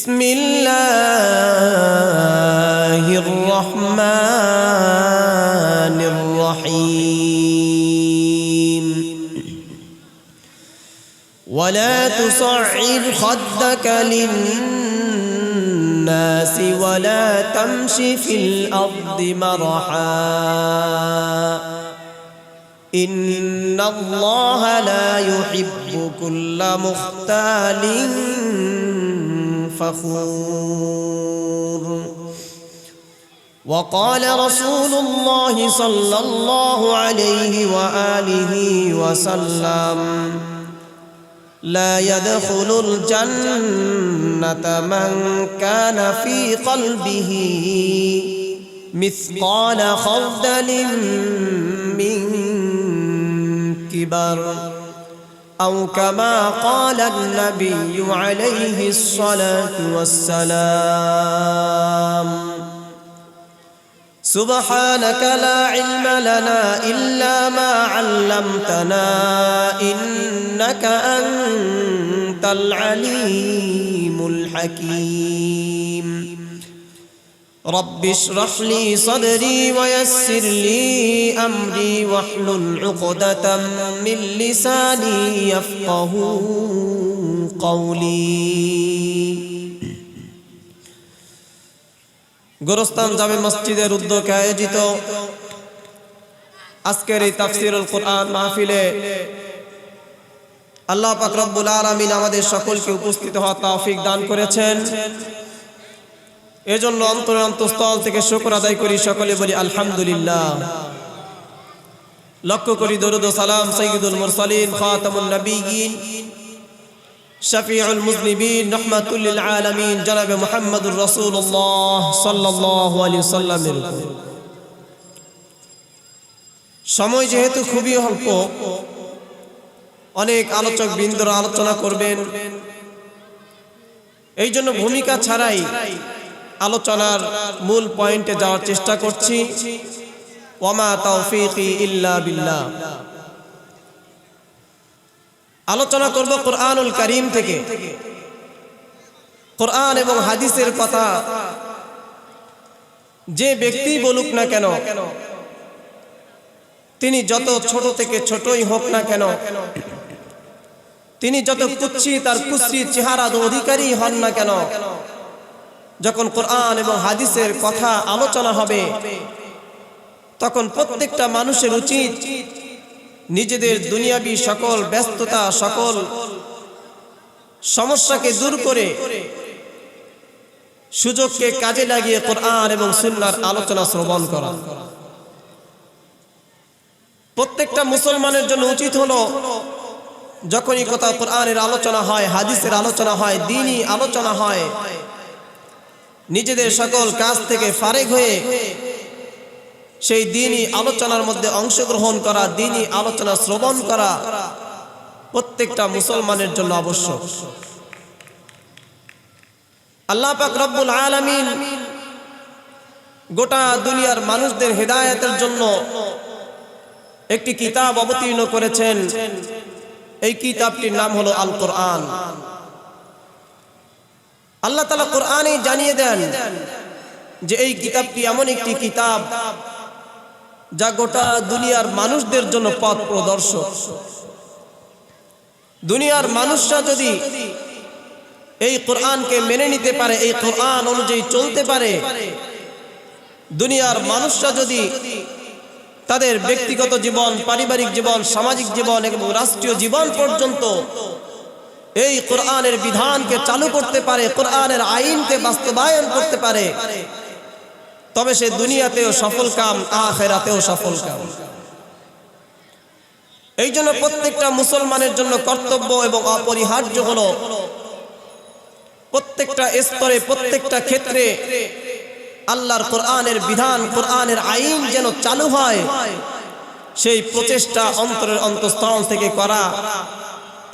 بسم الله الرحمن الرحيم ولا تصعر خدك للناس ولا تمش في الأرض مرحا إن الله لا يحب كل مختال فخور وقال رسول الله صلى الله عليه وآله وسلم لا يدخل الجنة من كان في قلبه مثقال خردل من كبر أو كما قال النبي عليه الصلاة والسلام سبحانك لا علم لنا إلا ما علمتنا إنك أنت العليم الحكيم رب اشرح لي صدري ويسر لي أمري واحلل عقدة من لساني يفقه قولي গোরস্তান জামে মসজিদের উদ্যোগে আয়োজিত আজকের এই তাফসীরুল কুরআন মাহফিলে আল্লাহ পাক রব্বুল আলামিন আমাদের সকলকে উপস্থিত হওয়ার তৌফিক দান করেছেন। এজন্য অন্তঃস্থল থেকে শুকর আদায় করি, সকলে বলি আলহামদুলিল্লাহ। লক্ষ্য করি দরুদ ও সালাম সাইয়্যিদুল মুরসালিন খাতামুন নবিয়্যিন শফিউল মুযনিবিন রাহমাতুল লিল আলামিন জনাবে মুহাম্মদুর রাসূলুল্লাহ সাল্লাল্লাহু আলাইহি ওয়াসাল্লামের উপর। সময় যেহেতু খুবই অল্প, অনেক আলোচক বৃন্দরা আলোচনা করবেন, এই জন্য ভূমিকা ছাড়াই আলোচনার মূল পয়েন্টে যাওয়ার চেষ্টা করছি। ওয়ামা তাওফীকি ইল্লা বিল্লাহ। আলোচনা করব কুরআনুল কারীম থেকে। কুরআন এবং হাদিসের কথা যে ব্যক্তি বলুক না কেন, তিনি যত ছোট থেকে ছোটই হোক না কেন, তিনি যত কুৎসিত আর কুৎসিত চেহারার অধিকারী হন না কেন, যখন কোরআন এবং হাদিসের কথা আলোচনা হবে তখন প্রত্যেকটা মানুষের উচিত নিজেদের দুনিয়াবী সকল ব্যস্ততা, সকল সমস্যাকে দূর করে সুযোগকে কাজে লাগিয়ে কোরআন এবং সুন্নাহর আলোচনা শ্রবণ করা। প্রত্যেকটা মুসলমানের জন্য উচিত হলো যখনই কোথাও কোরআনের আলোচনা হয়, হাদিসের আলোচনা হয়, দ্বীনি আলোচনা হয়, নিজেদের সকল কাজ থেকে ফারেক হয়ে সেই দ্বীনি আলোচনার মধ্যে অংশগ্রহণ করা, দ্বীনি আলোচনা শ্রবণ করা প্রত্যেকটা মুসলমানের জন্য আবশ্যক। আল্লাহ পাক রব্বুল আলামিন গোটা দুনিয়ার মানুষদের হেদায়েতের জন্য একটি কিতাব অবতীর্ণ করেছেন। এই কিতাবটির নাম হলো আল কোরআন। আল্লাহ তাআলা কোরআনে জানিয়ে দেন যে এই কিতাবটি এমন একটি কিতাব যা গোটা দুনিয়ার মানুষদের জন্য পথ প্রদর্শক। দুনিয়ার মানুষরা যদি এই কোরআনকে মেনে নিতে পারে, এই কোরআন অনুযায়ী চলতে পারে, দুনিয়ার মানুষরা যদি তাদের ব্যক্তিগত জীবন, পারিবারিক জীবন, সামাজিক জীবন এবং রাষ্ট্রীয় জীবন পর্যন্ত এই কোরআনের বিধানকে চালু করতে পারে, কোরআনের আইনকে বাস্তবায়ন করতে পারে, তবে সে দুনিয়াতেও সফল কাম, আখিরাতেও সফল কাম। এই জন্য প্রত্যেকটা মুসলমানের জন্য কর্তব্য এবং অপরিহার্য হলো প্রত্যেকটা স্তরে, প্রত্যেকটা ক্ষেত্রে আল্লাহর কোরআনের বিধান, কোরআনের আইন যেন চালু হয়, সেই প্রচেষ্টা অন্তরের অন্তঃস্থল থেকে করা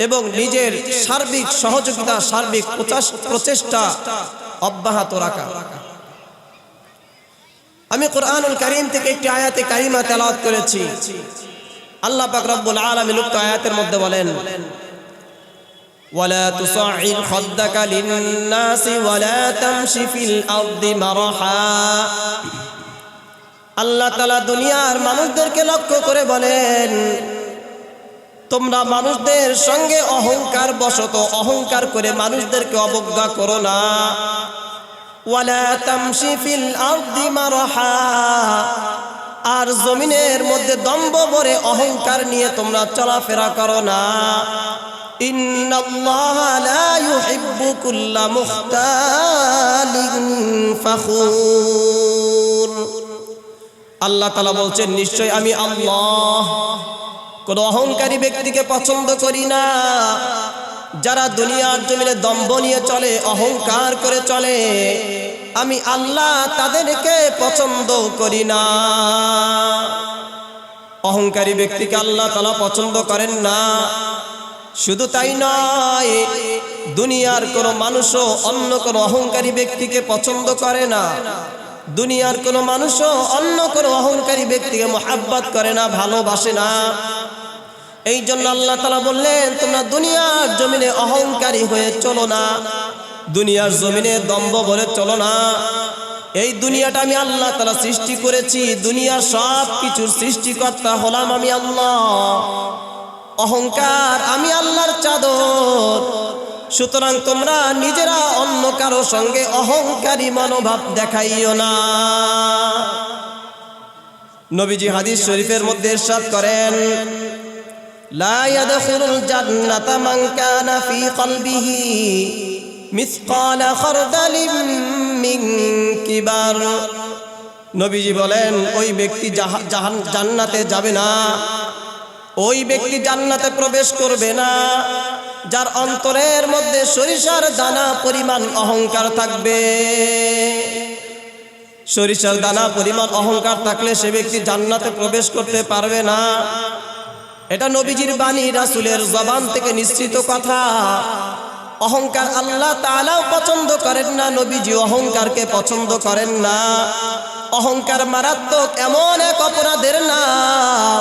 এবং নিজের সার্বিক সহযোগিতা, সার্বিক প্রচেষ্টা অব্যাহত রাখা। আমি কোরআনুল কারীম থেকে একটি আয়াতে কারিমা তেলাওয়াত করেছি। আল্লাহ পাক রব্বুল আলামিন উক্ত আয়াতের মধ্যে বলেন ওয়ালা তুসাইর খাদ্দাকা লিন-নাসি ওয়ালা তামশি ফিল আরদি মারহা। আল্লাহ তাআলা দুনিয়ার মানুষদেরকে লক্ষ্য করে বলেন, তোমরা মানুষদের সঙ্গে অহংকার বশত অহংকার করে মানুষদেরকে অবজ্ঞা করো না। ওয়ালা তামশি ফিল আরদি মারহা, আর জমিনের মধ্যে দম্ভ ভরে অহংকার নিয়ে তোমরা চলাফেরা করো না। ইন্নাল্লাহা লা ইউহিব্বু কুল্লা মুখতালিন ফাখুর। আল্লাহ তাআলা বলছেন, নিশ্চয় আমি আল্লাহ কোন অহংকারী ব্যক্তিকে পছন্দ করি না। যারা দুনিয়ার জমিনে দম্ভ নিয়ে চলে, অহংকার করে চলে, আমি আল্লাহ তাদেরকে পছন্দ করি না। অহংকারী ব্যক্তিকে আল্লাহ তাআলা পছন্দ করেন না। শুধু তাই নয়, দুনিয়ার কোন মানুষও অন্য কোন অহংকারী ব্যক্তিকে পছন্দ করে না। দুনিয়ার কোন মানুষও অন্য কোন অহংকারী ব্যক্তিকে মহাব্বত করে না, ভালোবাসে না। এই জন্য আল্লাহ তাআলা বললেন, তোমরা দুনিয়ার জমিনে অহংকারী হয়ে চলো না, দুনিয়ার জমিনে দম্ভ ভরে চলো না। এই দুনিয়াটা আমি আল্লাহ তাআলা সৃষ্টি করেছি, দুনিয়ার সব কিছুর সৃষ্টিকর্তা হলাম আমি আল্লাহ। অহংকার আমি আল্লাহর চাদর। সুতরাং তোমরা নিজেরা অন্য কারো সঙ্গে অহংকারী মনোভাব দেখাইও না। নবীজি হাদিস শরীফের মধ্যে ইরশাদ করেন, লা ইয়াদখুলুল জান্নাতা মান কানা ফি কলবিহি মিসকালা খারদালিন মিন কিবার। নবীজি বলেন, ওই ব্যক্তি জান্নাতে যাবে না, ওই ব্যক্তি জান্নাতে প্রবেশ করবে না যার অন্তরের মধ্যে সরিষার দানা পরিমাণ অহংকার থাকবে। সরিষার দানা পরিমাণ অহংকার থাকলে সে ব্যক্তি জান্নাতে প্রবেশ করতে পারবে না। এটা নবীজির বাণী, রাসূলের জবান থেকে নিশ্চিত কথা। অহংকার আল্লাহ তাআলাও পছন্দ করেন না, নবীজি অহংকারকে পছন্দ করেন না। অহংকার মারাত্মক এমন এক অপরাধের নাম,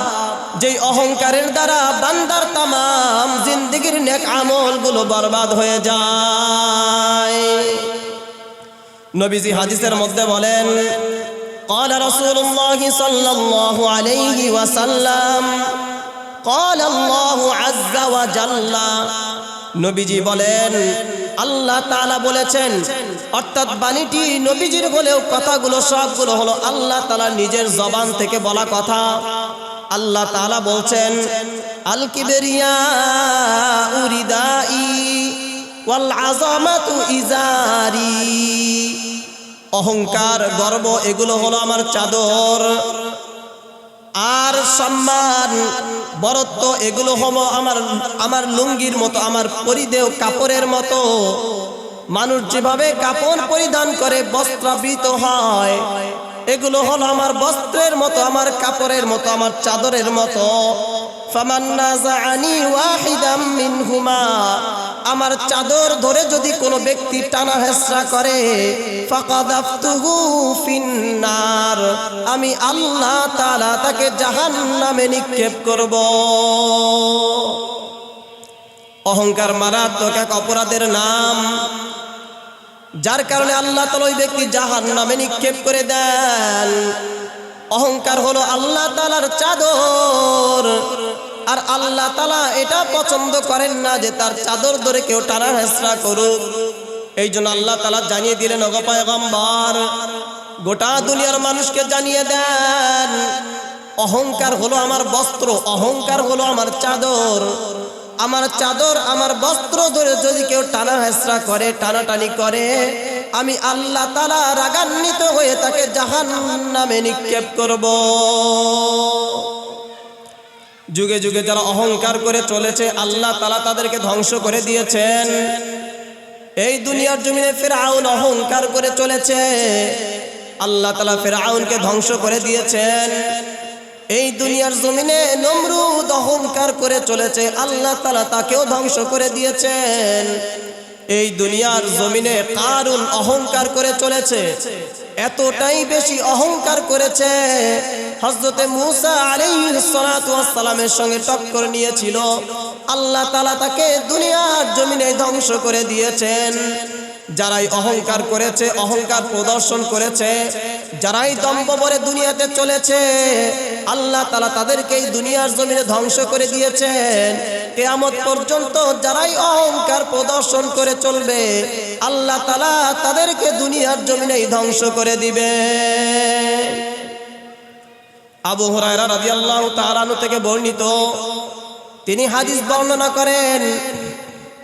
যেই অহংকারের দ্বারা বান্দার তামাম জিন্দেগীর নেক আমলগুলো বরবাদ হয়ে যায়। নবীজি হাদিসের মধ্যে বলেন, قال رسول الله صلى الله عليه وسلم قال الله عز وجل। নবীজি বলেন, আল্লাহ তাআলা বলেছেন, অর্থাৎ বাণীটি নবীজির হলেও কথাগুলো সবগুলো হলো আল্লাহ তাআলা নিজের জবান থেকে বলা কথা। আল্লাহ তাআলা বলছেন, আল কিবরিয়া উরিদাই ওয়াল আযামাতু ইজারি। অহংকার, গর্ব এগুলো হলো আমার চাদর, আর সম্মান, বরত্ব এগুলো হলো আমার লুঙ্গির মতো, আমার পরিধেয় কাপড়ের মতো। মানুষ যেভাবে কাপড় পরিধান করে বস্ত্রাবৃত হয়, এগুলো হলো আমার বস্ত্রের মতো, আমার কাপড়ের মতো, আমার চাদরের মতো। ফামান নাযাআনি ওয়াহিদাম মিনহুমা, আমার চাদর ধরে যদি কোনো ব্যক্তি টানা হেঁচড়া করে, ফাকাদাফতুহু ফিন্নার, আমি আল্লাহ তাআলা তাকে জাহান্নামে নিক্ষেপ করব। অহংকার মারাত্মক এক অপরাধের নাম, যার কারণে আল্লাহ তাআলা ওই ব্যক্তি জাহান্নামে নিক্ষেপ করে দেন। অহংকার হলো আল্লাহ তাআলার চাদর, আর আল্লাহ তাআলা এটা পছন্দ করেন না যে তার চাদর ধরে কেউ টানা হেঁচড়া করুক। এই জন্য আল্লাহ তাআলা জানিয়ে দিলেন, ওগো পয়গম্বর, গোটা দুনিয়ার মানুষকে জানিয়ে দেন, অহংকার হলো আমার বস্ত্র, অহংকার হলো আমার চাদর। আমার চাদর, আমার বস্ত্র ধরে যদি কেউ টানা হেঁচড়া করে, টানাটানি করে, আমি আল্লাহ তাআলা রাগান্বিত হয়ে তাকে জাহান্নামে নিক্ষেপ করব। যুগে যুগে যারা অহংকার করে চলেছে, আল্লাহ তাআলা তাদেরকে ধ্বংস করে দিয়েছেন। এই দুনিয়ার জমিনে ফিরআউন অহংকার করে চলেছে, আল্লাহ তাআলা ফিরআউনকে ধ্বংস করে দিয়েছেন। এই দুনিয়ার জমিনে নমরুদ অহংকার করে চলেছে, আল্লাহ তাআলা তাকেও ধ্বংস করে দিয়েছেন। এই দুনিয়ার জমিনে কারুন অহংকার করে চলেছে, এতটাই বেশি অহংকার করেছে, হযরতে মূসা আলাইহিস সালাতু ওয়াস সালামের সঙ্গে টক্কর নিয়েছিল। আল্লাহ তাআলা তাকে দুনিয়ার জমিনে ধ্বংস করে দিয়েছেন। যারাই অহংকার করেছে, অহংকার প্রদর্শন করেছে, যারাই দম্ভ ভরে দুনিয়াতে চলেছে, আল্লাহ তাআলা তাদেরকে এই দুনিয়ার জমিনে ধ্বংস করে দিয়েছেন। কিয়ামত পর্যন্ত যারাই অহংকার প্রদর্শন করে চলবে, আল্লাহ তাআলা তাদেরকে দুনিয়ার জমিনেই ধ্বংস করে দিবে। আবু হুরায়রা রাদিয়াল্লাহু তাআলা আনহু থেকে বর্ণিত, তিনি হাদিস বর্ণনা করেন।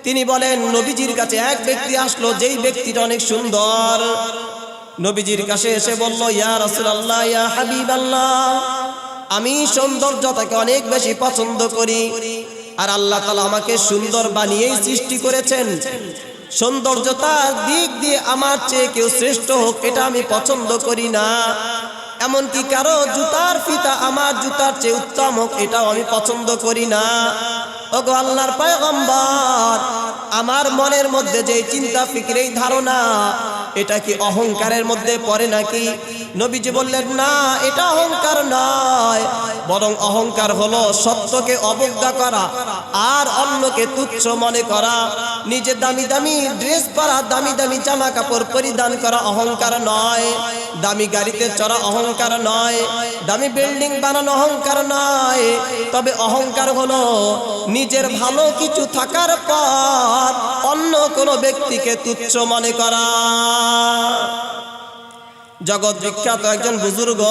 তিনি বলেন, নবীজির কাছে এক ব্যক্তি আসলো, যেই ব্যক্তিটা অনেক সুন্দর। নবীজির কাছে এসে বলল, ইয়া রাসূলুল্লাহ, ইয়া হাবিবাল্লাহ, আমি সৌন্দর্যতাকে অনেক বেশি পছন্দ করি, আর আল্লাহ তাআলা আমাকে সুন্দর বানিয়েই সৃষ্টি করেছেন। সৌন্দর্যতার দিক দিয়ে আমার চেয়ে কেউ শ্রেষ্ঠ হোক, এটা আমি পছন্দ করি না। এমনকি কারো জুতার ফিতা আমার জুতার চেয়ে উত্তম হোক, এটাও আমি পছন্দ করি না। ওগো আল্লাহর পয়গম্বর, আমার মনের মধ্যে যে চিন্তা ফিকির, এই ধারণা, এটা কি অহংকারের মধ্যে পড়ে নাকি? নবীজি বললেন, না, এটা অহংকার নয়, বরং অহংকার হলো সত্যকে অবজ্ঞা করা আর অন্যকে তুচ্ছ মনে করা। নিজে দামি দামি ড্রেস পরা, দামি দামি জামা কাপড় পরিধান করা অহংকার নয়, দামি গাড়িতে চড়া অহংকার নয়, দামি বিল্ডিং বানানো অহংকার নয়। তবে অহংকার হলো নিজের ভালো কিছু থাকার পর অন্য কোনো ব্যক্তিকে তুচ্ছ মনে করা। জগৎ বিখ্যাত একজন বুজুর্গ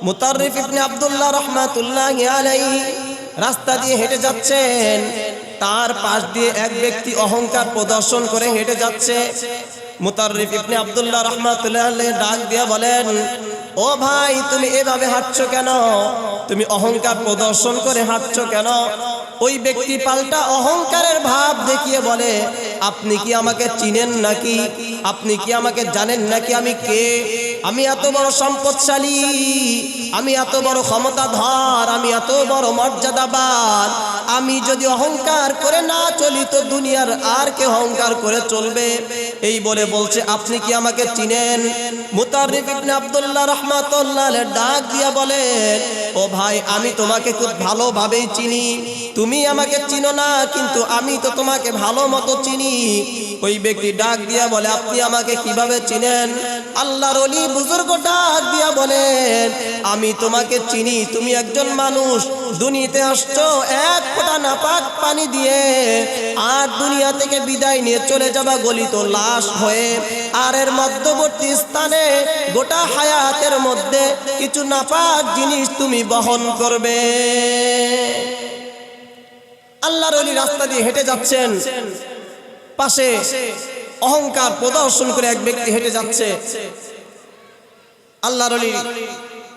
মুতাররিফ ইবনে আব্দুল্লাহ রাহমাতুল্লাহি আলাইহি রাস্তা দিয়ে হেঁটে যাচ্ছেন। তার পাশ দিয়ে এক ব্যক্তি অহংকার প্রদর্শন করে হেঁটে যাচ্ছে। মুতাররিফ ইবনে আব্দুল্লাহ রাহমাতুল্লাহি আলাইহি ডাক দিয়ে বলেন, ও ভাই, তুমি এভাবে হাঁটছো কেন? তুমি অহংকার প্রদর্শন করে হাঁটছো কেন? ওই ব্যক্তি পাল্টা অহংকারের ভাব দেখিয়ে বলে, আপনি কি আমাকে চিনেন নাকি? আপনি কি আমাকে জানেন নাকি আমি কে? আমি এত বড় সম্পদশালী, আমি এত বড় ক্ষমতাধর, আমি এত বড় মর্যাদাবান। আমি যদি অহংকার করে না চলি তো দুনিয়ার আর কে অহংকার করে চলবে? এই বলে বলছে, আপনি কি আমাকে চিনেন? মুতাররিফ ইবনে আব্দুল্লাহ রাহমাতুল্লাহ আলাইহি ডাক দিয়া বলেন, ও ভাই, আমি তোমাকে খুব ভালোভাবেই চিনি। তুমি আমাকে চিনো না, কিন্তু আমি তো তোমাকে ভালো মতো চিনি। ওই ব্যক্তি ডাক দিয়া বলে, আপনি আমাকে কিভাবে চিনেন? আল্লাহর ওলি বুজুর্গ ডাক দিয়া বলেন, আমি তোমাকে চিনি। তুমি একজন মানুষ, দুনিয়াতে আসছো এক ফোঁটা নাপাক পানি দিয়ে, আর দুনিয়া থেকে বিদায় নিয়ে চলে যাবা গলিত লাশ হয়ে। আর এর মধ্যবর্তী স্থানে গোটা হায়াতের মধ্যে কিছু নাপাক জিনিস তুমি বহন করবে। আল্লাহর ওলি রাস্তা দিয়ে হেঁটে যাচ্ছেন, পাশে অহংকার প্রদর্শন করে এক ব্যক্তি হেঁটে যাচ্ছে। আল্লাহর ওলি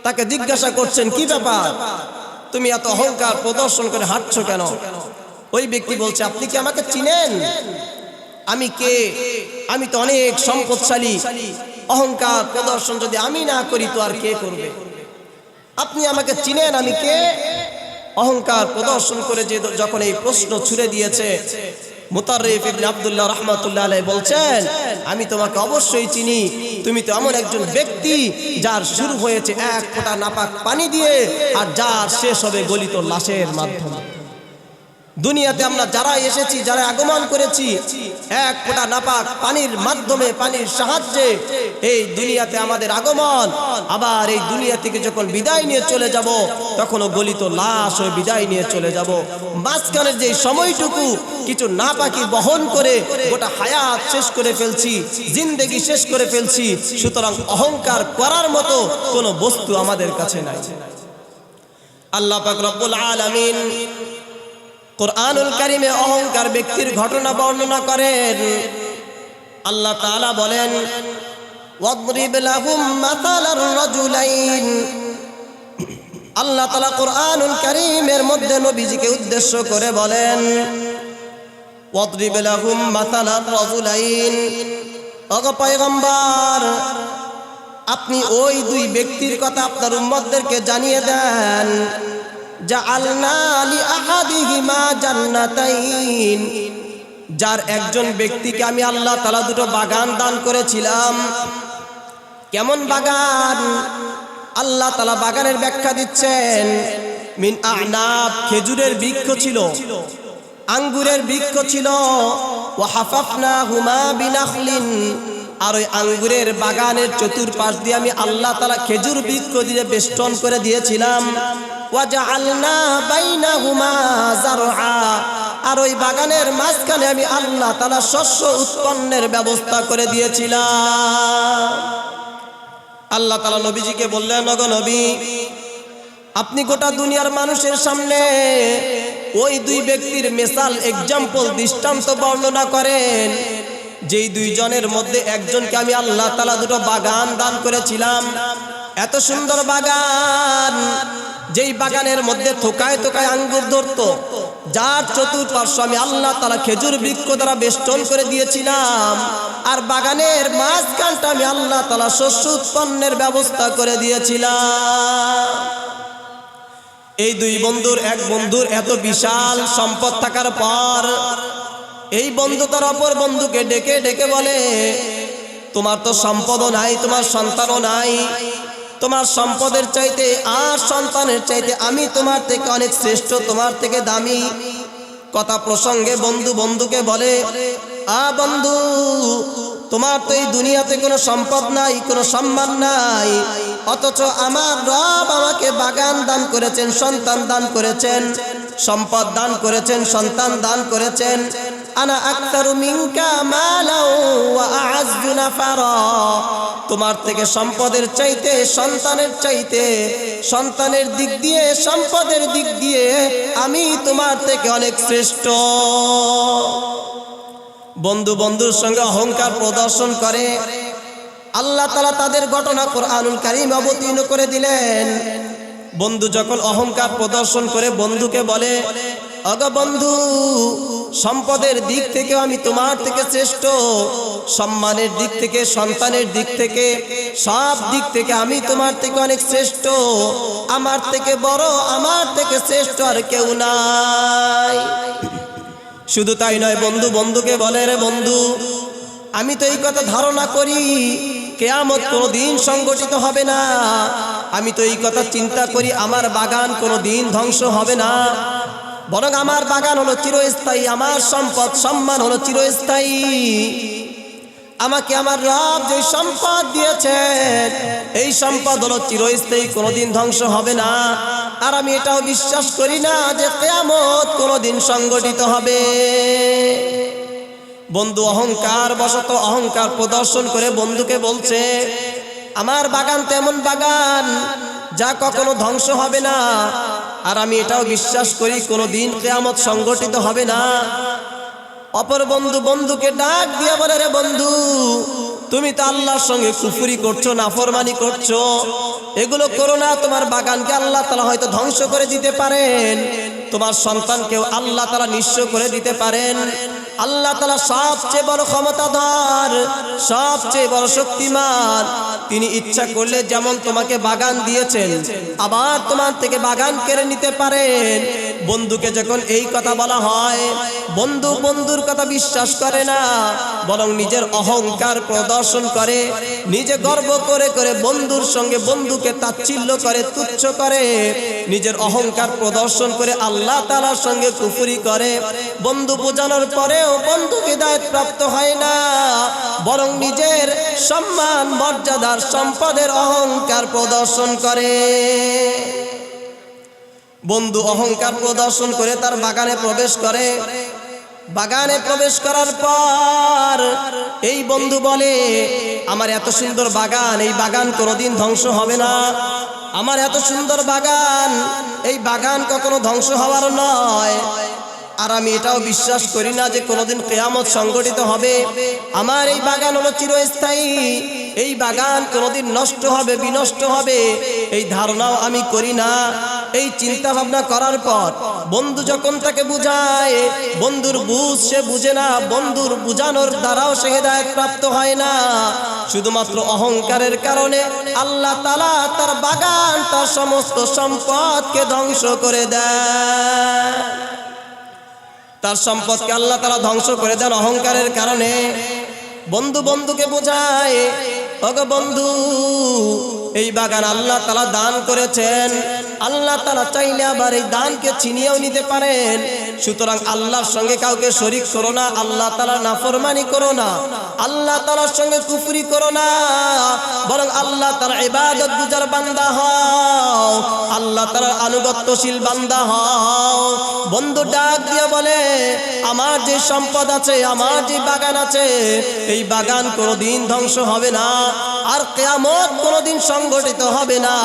তাকে জিজ্ঞাসা করছেন, কি ব্যাপার, তুমি এত অহংকার প্রদর্শন করে হাঁটছো কেন? ওই ব্যক্তি বলছে, আপনি কি আমাকে চিনেন? আমি কে? আমি তো অনেক সম্পদশালী। অহংকার প্রদর্শন যদি আমি না করি তো আর কে করবে? আপনি আমাকে চিনেন আমি কে? অহংকার প্রদর্শন করে যে যখন এই প্রশ্ন ছুড়ে দিয়েছে, মুতাররিফ ইবনে আব্দুল্লাহ রাহমাতুল্লাহ আলাইহি বলছেন, আমি তোমাকে অবশ্যই চিনি। তুমি তো এমন একজন ব্যক্তি যার শুরু হয়েছে এক ফোঁটা নাপাক পানি দিয়ে, আর যার শেষ হবে গলিত লাশের মাধ্যমে। দুনিয়াতে আমরা যারা এসেছি, যারা আগমন করেছি, এক ফোঁটা নাপাক পানির মাধ্যমে, পানির সাহায্যে এই দুনিয়াতে আমাদের আগমন। আবার এই দুনিয়া থেকে যখন বিদায় নিয়ে চলে যাব, তখনও গলিত লাশ হয়ে বিদায় নিয়ে চলে যাব। মাঝখানের যে সময়টুকু কিছু নাপাকি বহন করে গোটা হায়াত শেষ করে ফেলছি, জিন্দেগি শেষ করে ফেলছি। সুতরাং অহংকার করার মতো কোনো বস্তু আমাদের কাছে নাই। আল্লাহ পাক রব্বুল আলামিন কুরআনুল কারীমে অহংকার ব্যক্তির ঘটনা বর্ণনা করেন। আল্লাহ তাআলা বলেন, ওয়াদরিব লাহুম মাসালার রাজুলাইন। আল্লাহ তাআলা কুরআনুল কারীমের মধ্যে নবীজিকে উদ্দেশ্য করে বলেন, ওয়াদরিব লাহুম মাসালার রাজুলাইন। ওগো পয়গম্বর, আপনি ওই দুই ব্যক্তির কথা আপনার উম্মতদেরকে জানিয়ে দেন। জাআলনা লিআহাদিহিমা জান্নাতাইন, যার একজন ব্যক্তিকে আমি আল্লাহ তাআলা দুটো বাগান দান করেছিলাম। কেমন বাগান? আল্লাহ তাআলা বাগানের ব্যাখ্যা দিচ্ছেন, মিন আ'নাব, খেজুরের বৃক্ষ ছিল। আঙ্গুরের বৃক্ষ ছিল, ওয়া হাফাফনাহুমা বিনাখলিন, আর ওই আঙ্গুরের বাগানের চতুর্পাশ দিয়ে আমি আল্লাহ তাআলা খেজুর বৃক্ষ দিয়ে বেষ্টন করে দিয়েছিলাম। ওয়া জাআলনা বাইনাহুমা যারআ, আর ওই বাগানের মাঝখানে আমি আল্লাহ তাআলা শস্য উৎপন্নের ব্যবস্থা করে দিয়েছিলাম। আল্লাহ তাআলা নবীজিকে বললেন, ওগো নবী, আপনি গোটা দুনিয়ার মানুষের সামনে ওই দুই ব্যক্তির মিসাল, এক্সাম্পল, দৃষ্টান্ত বর্ণনা করেন, যেই দুইজনের মধ্যে একজনকে আমি আল্লাহ তাআলা দুটো বাগান দান করেছিলাম। এত সুন্দর বাগান, যেই বাগানের মধ্যে থোকায় থোকায় আঙ্গুর ধরতো, যার চতুর্পার্শ্ব আমি আল্লাহ তাআলা খেজুর বৃক্ষ দ্বারা বেষ্টন করে দিয়েছিলাম, আর বাগানের মাঝখানটা আমি আল্লাহ তাআলা শস্য উৎপন্নের ব্যবস্থা করে দিয়েছিলাম। এই দুই বন্ধুর, এক বন্ধুর এত বিশাল সম্পদ থাকার পর এই বন্ধু তার অপর বন্ধুকে ডেকে ডেকে বলে, তোমার তো সম্পদও নাই, তোমার সন্তানও নাই, তোমার সম্পদের চাইতে আর সন্তানের চাইতে আমি তোমার থেকে অনেক শ্রেষ্ঠ, তোমার থেকে দামি। কথা প্রসঙ্গে বন্ধু বন্ধুকে বলে, বন্ধু, তোমার তো এই দুনিয়াতে কোনো সম্পদ নাই, কোনো সম্মান নাই, অথচ আমার রব আমাকে বাগান দান করেছেন, সন্তান দান করেছেন, সম্পদ দান করেছেন, সন্তান দান করেছেন। আনা আকতারু মিনকা মালাও ওয়া আ'আজ্জু নাফারা, তোমার থেকে সম্পদের চাইতে, সন্তানের চাইতে, সন্তানের দিক দিয়ে, সম্পদের দিক দিয়ে আমি তোমার থেকে অনেক শ্রেষ্ঠ। বন্ধু বন্ধুর সঙ্গে অহংকার প্রদর্শন করে। আল্লাহ তাআলা তাদের ঘটনা কোরআনুল কারীম অবতীর্ণ করে দিলেন। বন্ধু যখন অহংকার প্রদর্শন করে বন্ধুকে বলে, ওগো বন্ধু, সম্পদের দিক থেকে আমি তোমার থেকে শ্রেষ্ঠ, সম্মানের দিক থেকে, সন্তানের দিক থেকে, সব দিক থেকে আমি তোমার থেকে অনেক শ্রেষ্ঠ, আমার থেকে বড়, আমার থেকে শ্রেষ্ঠ আর কেউ নাই। শুধু তাই নয়, বন্ধু বন্ধুকে বলে, রে বন্ধু, আমি তো এই কথা ধারণা করি কিয়ামত কোনোদিন সংগঠিত হবে না, আমি তো এই কথা চিন্তা করি আমার বাগান কোনোদিন ধ্বংস হবে না, বরং আমার বাগান হলো চিরস্থায়ী, আমার সম্পদ সম্মান হলো চিরস্থায়ী। আমাকে আমার রব যে সম্পদ দিয়েছেন, এই সম্পদ হলো চিরস্থায়ী, কোনোদিন ধ্বংস হবে না। আর আমি এটাও বিশ্বাস করি না যে কিয়ামত কোনোদিন সংগঠিত হবে। বন্ধু অহংকার বশত, অহংকার প্রদর্শন করে বন্ধুকে বলছে, আমার বাগান তো এমন বাগান যা কখনো ধ্বংস হবে না, আর আমি এটাও বিশ্বাস করি কোনোদিন কিয়ামত সংগঠিত হবে না। অপর বন্ধু বন্ধুকে ডাক দিয়ে বলে, রে বন্ধু, তুমি তো আল্লাহর সঙ্গে কুফরি করছো, নাফরমানি করছো, এগুলো করো না। তোমার বাগানকে আল্লাহ তাআলা হয়তো ধ্বংস করে দিতে পারেন, তোমার সন্তানকেও আল্লাহ তাআলা নিঃস্ব করে দিতে পারেন। আল্লাহ তাআলা সবচেয়ে বড় ক্ষমতাধর, সবচেয়ে বড় শক্তিমান। তিনি ইচ্ছা করলে যেমন তোমাকে বাগান দিয়েছেন, আবার তোমার থেকে বাগান কেড়ে নিতে পারেন। বন্ধুকে যখন এই কথা বলা হয়, বন্ধু বন্ধুর কথা বিশ্বাস করে না, বরং নিজের অহংকার প্রদর্শন করে, নিজে গর্ব করে করে বন্ধুর সঙ্গে বন্ধুকে তাচ্ছিল্য করে, তুচ্ছ করে, নিজের অহংকার প্রদর্শন করে আল্লাহ তাআলার সঙ্গে কুফরি করে। বন্ধু বোঝানোর পরেও বন্ধু হিদায়াত প্রাপ্ত হয় না, বরং নিজের সম্মান, মর্যাদার, সম্পদের অহংকার প্রদর্শন করে। বন্ধু অহংকার প্রদর্শন করে তার বাগানে প্রবেশ করে। বাগানে প্রবেশ করার পর এই বন্ধু বলে, আমার এত সুন্দর বাগান, এই বাগান কোনোদিন ধ্বংস হবে না, আমার এত সুন্দর বাগান, এই বাগান কখনো ধ্বংস হওয়ার নয়। আর আমি এটাও বিশ্বাস করি না যে কোনোদিন কিয়ামত সংগঠিত হবে। আমার এই বাগান হলো চিরস্থায়ী, এই বাগান কোনোদিন নষ্ট হবে, বিনষ্ট হবে, এই ধারণাও আমি করি না। এই চিন্তা ভাবনা করার পর বন্ধু যখন তাকে বুঝায়, বন্ধুর বুঝ সে বুঝে না, বন্ধুর বুঝানোর দ্বারাও সে হেদায়েত প্রাপ্ত হয় না। শুধুমাত্র অহংকারের কারণে আল্লাহ তাআলা তার বাগান, তার সমস্ত সম্পদকে ধ্বংস করে দেয়। তার সম্পদকে আল্লাহ তাআলা ধ্বংস করে দেন অহংকারের কারণে। বন্ধু বন্ধুকে বোঝায়, ওগো বন্ধু, এই বাগান আল্লাহ তাআলা দান করেছেন, আল্লাহ তাআলা চাইলে আবার এই দানকে ছিনিয়েও নিতে পারেন। সুতরাং আল্লাহর সঙ্গে কাউকে শরীক করো না, আল্লাহ তাআলার নাফরমানি করো না, আল্লাহ তাআলার সঙ্গে কুফরি করো না, বরং আল্লাহ তাআলার ইবাদত গুজার বান্দা হও, আল্লাহ তাআলার আনুগত্যশীল বান্দা হও। বন্ধু ডাক দিয়ে বলে, আমার যে সম্পদ আছে, আমার যে বাগান আছে, এই বাগান কোনোদিন ধ্বংস হবে না, আর কিয়ামত কোনোদিন সংগঠিত হবে না।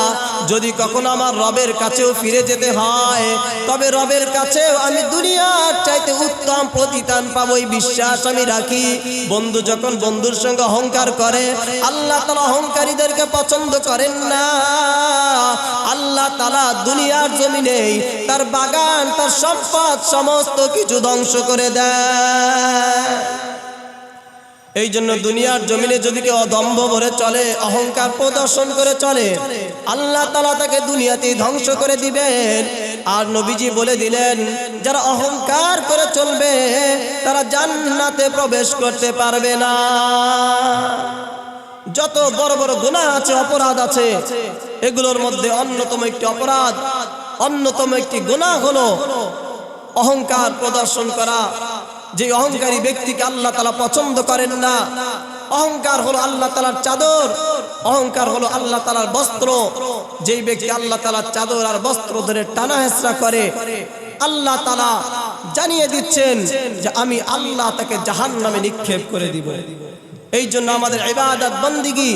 যদি কখনো আমার রবের কাছেও ফিরে যেতে হয়, তবে রবের কাছেও আমি দুনিয়ার চাইতে উত্তম প্রতিদান পাবো, এই বিশ্বাস আমি রাখি। বন্ধু যখন বন্ধুর সঙ্গে অহংকার করে, আল্লাহ তাআলা অহংকারীদেরকে পছন্দ করেন না। আল্লাহ তাআলা দুনিয়ার জমিনে তার বাগান, তার সম্পদ সমস্ত কিছু ধ্বংস করে দেয়। এই জন্য দুনিয়ার জমিনে যদি কেউ দম্ভ ভরে চলে, অহংকার প্রদর্শন করে চলে, আল্লাহ তাআলা তাকে দুনিয়াতেই ধ্বংস করে দিবেন। আর নবীজি বলে দিলেন, যারা অহংকার করে চলবে তারা জান্নাতে প্রবেশ করতে পারবে না। যত বড় বড় গুনাহ আছে, অপরাধ আছে, এগুলোর মধ্যে অন্যতম একটি অপরাধ, অন্যতম একটি গুনাহ হলো অহংকার প্রদর্শন করা। যে অহংকারী ব্যক্তিকে আল্লাহ তাআলা পছন্দ করেন না। অহংকার হলো আল্লাহ তাআলার চাদর, অহংকার হলো আল্লাহ তাআলার বস্ত্র। যেই ব্যক্তি আল্লাহ তাআলার চাদর আর বস্ত্র ধরে টানা হেঁচড়া করে, আল্লাহ তাআলা জানিয়ে দিচ্ছেন যে আমি আল্লাহ তাকে জাহান্নামে নিক্ষেপ করে দিব। এই জন্য আমাদের ইবাদত বন্দিগি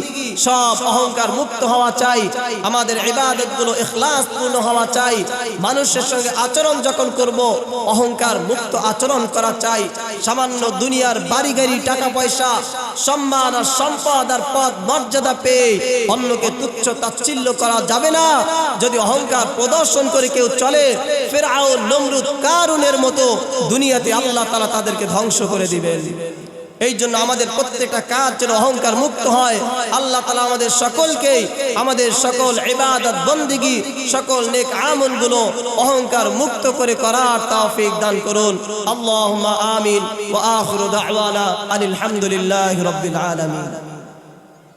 সব অহংকার মুক্ত হওয়া চাই, আমাদের ইবাদত গুলো ইখলাস পূর্ণ হওয়া চাই। মানুষের সঙ্গে আচরণ যখন করব, অহংকার মুক্ত আচরণ করা চাই। সামান্য দুনিয়ার বাড়ি গাড়ি, টাকা পয়সা, সম্মান আর সম্পদ আর পদ মর্যাদা পেয়ে অন্যকে তুচ্ছ তাচ্ছিল্য করা যাবে না। যদি অহংকার প্রদর্শন করে কেউ চলে, ফিরআউন, নমরুদ, কারুনের মতো দুনিয়াতে আল্লাহ তাআলা তাদেরকে ধ্বংস করে দিবেন। এই জন্য আমাদের প্রত্যেকটা কাজ যেন অহংকার মুক্ত হয়। আল্লাহ তাআলা আমাদের সকলকে, আমাদের সকল ইবাদত বন্দিগি, সকল নেক আমল গুলো অহংকার মুক্ত করে করার তৌফিক দান করুন। আল্লাহুম্মা আমিন। ওয়া আখিরু দাওয়ানা আলহামদুলিল্লাহি রাব্বিল আলামিন।